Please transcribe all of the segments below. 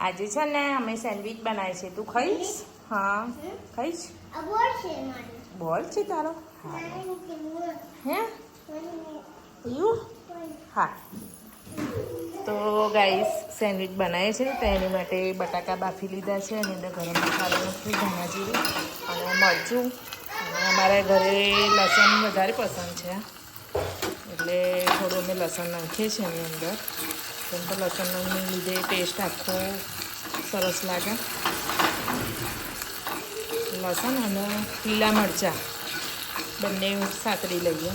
આજે છે ને અમે સેન્ડવિચ બનાવી છે. તું ખાઈશ? હા ખાઈશ. બોલ છે તારો? હે યુ હા. તો ગાઈસ સેન્ડવિચ બનાવે છે તો એની માટે બટાકા બાફી લીધા છે. એની અંદર ગરમ મસાલો નાખી, ધાણા જીરું અને મરચું. અને અમારા ઘરે લસણ વધારે પસંદ છે એટલે થોડું અમે લસણ નાખીએ છીએ એની અંદર. કેમ કે લસણને લીધે ટેસ્ટ આખો સરસ લાગે. લસણ અને લીલા મરચાં બંને સાતરી લઈએ.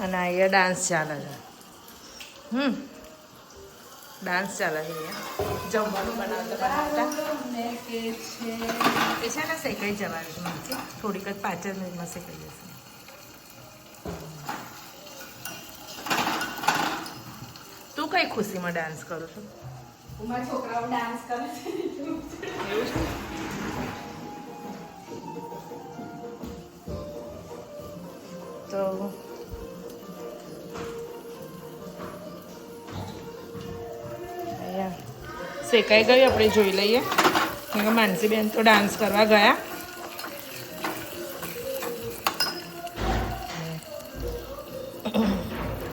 અને અહીંયા ડાન્સ ચાલે છે. ડાન્સ ચાલે છે અહીંયા જમવાનું બનાવતા કે છે એ છે ને શેકાઈ જવાનું છે નીચે. થોડીક જ 5 જ મિનિટમાં શેકાઈ જશે. તું કઈ ખુશીમાં ડાન્સ કરું છું? મારા છોકરાઓ ડાન્સ કરે છે. એવું છે? તો શેકાઈ ગયું, આપણે જોઈ લઈએ. કેમ કે માનસીબેન તો ડાન્સ કરવા ગયા.